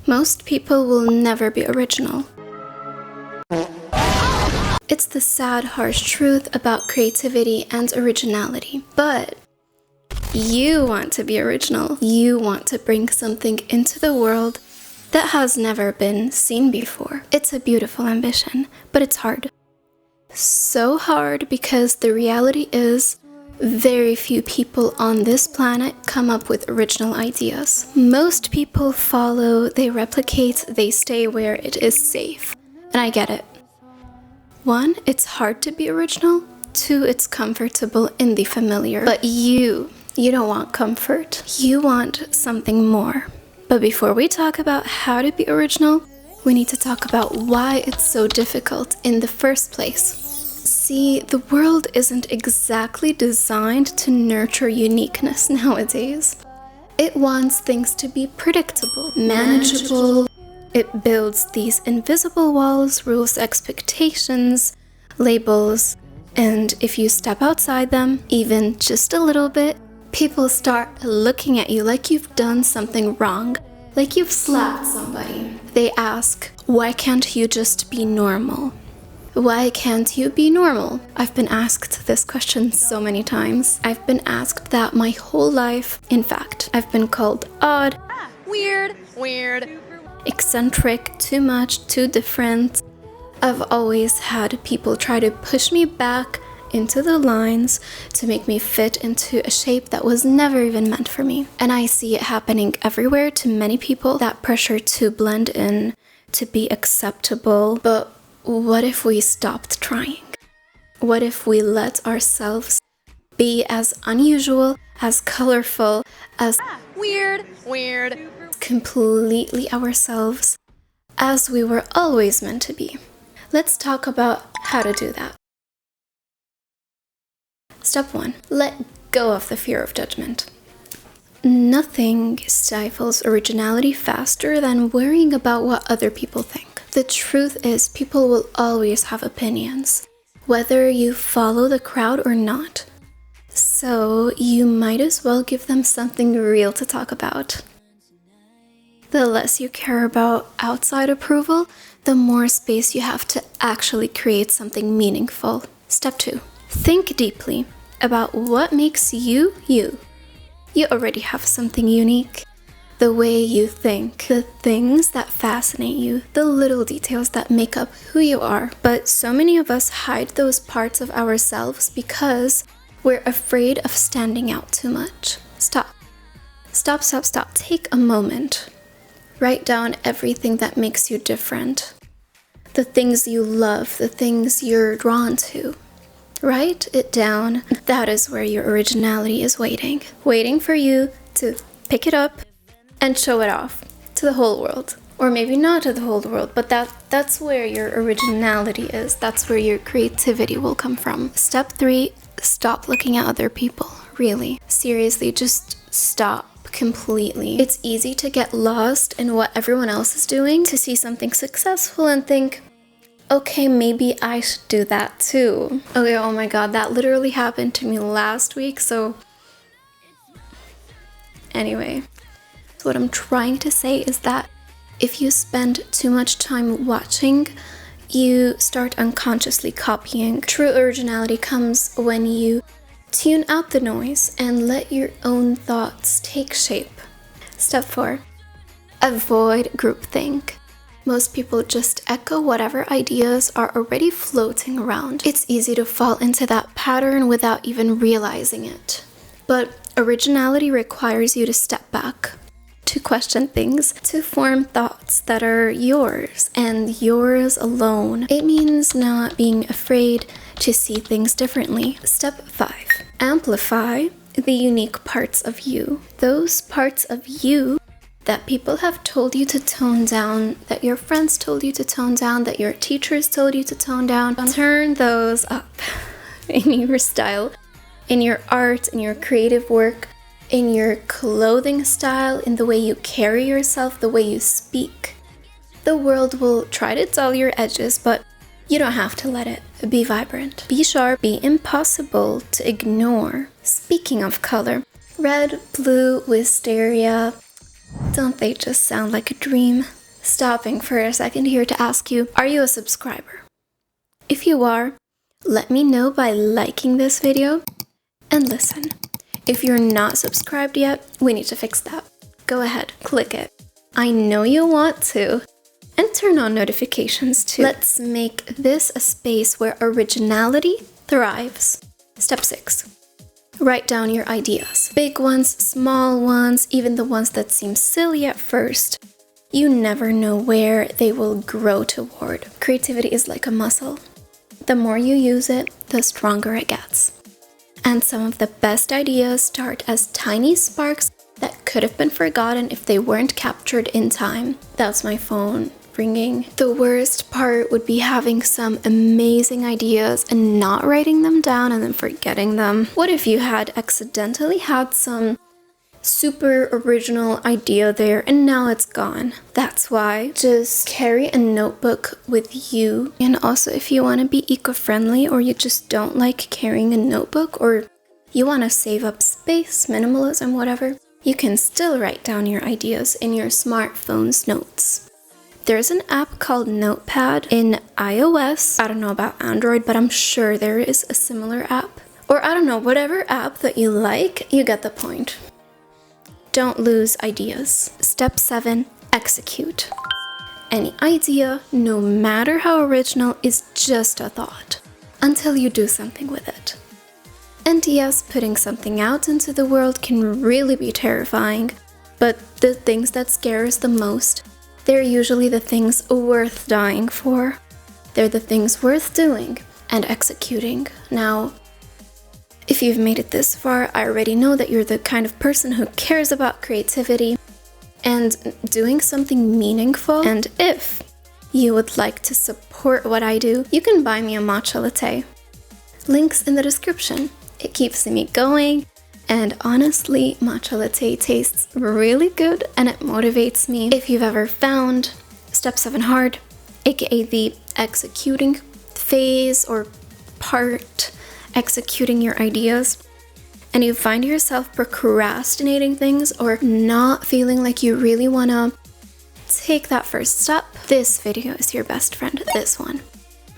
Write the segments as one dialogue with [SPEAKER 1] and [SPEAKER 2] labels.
[SPEAKER 1] Most people will never be original. It's the sad, harsh truth about creativity and originality. But you want to be original. You want to bring something into the world that has never been seen before. It's a beautiful ambition, but it's hard. So hard because the reality is very few people on this planet come up with original ideas. Most people follow, they replicate, they stay where it is safe. And I get it. 1, it's hard to be original. 2, it's comfortable in the familiar. But you don't want comfort. You want something more. But before we talk about how to be original, we need to talk about why it's so difficult in the first place. See, the world isn't exactly designed to nurture uniqueness nowadays. It wants things to be predictable, manageable. It builds these invisible walls, rules, expectations, labels, and if you step outside them, even just a little bit, people start looking at you like you've done something wrong, like you've slapped somebody. They ask, why can't you just be normal? Why can't you be normal? I've been asked this question so many times. I've been asked that my whole life. In fact, I've been called odd,
[SPEAKER 2] weird,
[SPEAKER 1] eccentric, too much, too different. I've always had people try to push me back into the lines to make me fit into a shape that was never even meant for me. And I see it happening everywhere to many people, that pressure to blend in, to be acceptable. But what if we stopped trying? What if we let ourselves be as unusual, as colorful, as
[SPEAKER 2] weird,
[SPEAKER 1] completely ourselves as we were always meant to be? Let's talk about how to do that. Step 1. Let go of the fear of judgment. Nothing stifles originality faster than worrying about what other people think. The truth is, people will always have opinions, whether you follow the crowd or not. So you might as well give them something real to talk about. The less you care about outside approval, the more space you have to actually create something meaningful. Step 2. Think deeply about what makes you you. You already have something unique. The way you think, the things that fascinate you, the little details that make up who you are. But so many of us hide those parts of ourselves because we're afraid of standing out too much. Stop. Take a moment. Write down everything that makes you different. The things you love, the things you're drawn to. Write it down. That is where your originality is waiting for you to pick it up and show it off to the whole world. Or maybe not to the whole world, but that's where your originality is. That's where your creativity will come from. Step 3, stop looking at other people. Really, seriously, just stop completely. It's easy to get lost in what everyone else is doing, to see something successful and think, okay, maybe I should do that too. Okay, oh my god, that literally happened to me last week, so anyway. So what I'm trying to say is that if you spend too much time watching, you start unconsciously copying. True originality comes when you tune out the noise and let your own thoughts take shape. Step 4. Avoid groupthink. Most people just echo whatever ideas are already floating around. It's easy to fall into that pattern without even realizing it. But originality requires you to step back, to question things, to form thoughts that are yours and yours alone. It means not being afraid to see things differently. Step 5. Amplify the unique parts of you. Those parts of you that people have told you to tone down, that your friends told you to tone down, that your teachers told you to tone down. Turn those up in your style, in your art, in your creative work, in your clothing style, in the way you carry yourself, the way you speak. The world will try to dull your edges, but you don't have to let it. Be vibrant, be sharp, be impossible to ignore. Speaking of color, red, blue, wisteria, Don't they just sound like a dream? Stopping for a second here to ask you, are you a subscriber? If you are, let me know by liking this video. And listen, if you're not subscribed yet, we need to fix that. Go ahead, click it. I know you want to. And turn on notifications too. Let's make this a space where originality thrives. Step 6. Write down your ideas. Big ones, small ones, even the ones that seem silly at first. You never know where they will grow toward. Creativity is like a muscle. The more you use it, the stronger it gets. And some of the best ideas start as tiny sparks that could have been forgotten if they weren't captured in time. That's my phone ringing. The worst part would be having some amazing ideas and not writing them down and then forgetting them. What if you had accidentally had some super original idea there and now it's gone? That's why just carry a notebook with you. And also, if you want to be eco-friendly or you just don't like carrying a notebook or you want to save up space, minimalism, whatever, you can still write down your ideas in your smartphone's notes. There's an app called Notepad in iOS. I don't know about Android, but I'm sure there is a similar app. Or I don't know, whatever app that you like, you get the point. Don't lose ideas. Step 7, execute. Any idea, no matter how original, is just a thought until you do something with it. And yes, putting something out into the world can really be terrifying, but the things that scare us the most, they're usually the things worth dying for. They're the things worth doing and executing. Now, if you've made it this far, I already know that you're the kind of person who cares about creativity and doing something meaningful. And if you would like to support what I do, you can buy me a matcha latte. Links in the description. It keeps me going. And honestly, matcha latte tastes really good and it motivates me. If you've ever found step 7 hard, aka the executing phase or part, executing your ideas, and you find yourself procrastinating things or not feeling like you really want to take that first step, this video is your best friend, this one.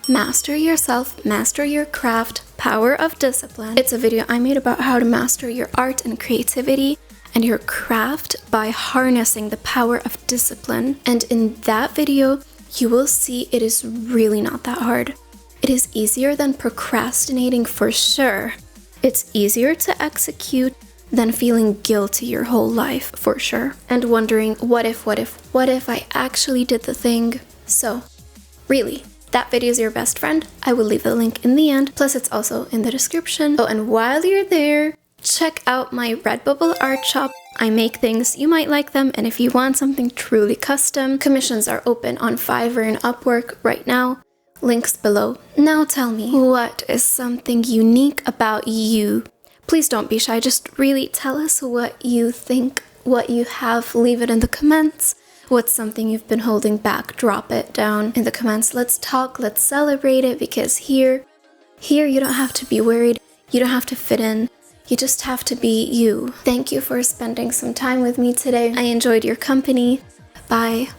[SPEAKER 1] Master yourself, master your craft, power of discipline. It's a video I made about how to master your art and creativity and your craft by harnessing the power of discipline. And in that video, you will see it is really not that hard. It is easier than procrastinating for sure. It's easier to execute than feeling guilty your whole life for sure. And wondering, what if I actually did the thing? So, really, that video is your best friend. I will leave the link in the end. Plus, it's also in the description. Oh, and while you're there, check out my Redbubble art shop. I make things, you might like them. And if you want something truly custom, commissions are open on Fiverr and Upwork right now. Links below. Now tell me, what is something unique about you? Please don't be shy. Just really tell us what you think, what you have. Leave it in the comments. What's something you've been holding back? Drop it down in the comments. Let's talk, let's celebrate it, because here you don't have to be worried. You don't have to fit in. You just have to be you. Thank you for spending some time with me today. I enjoyed your company. Bye.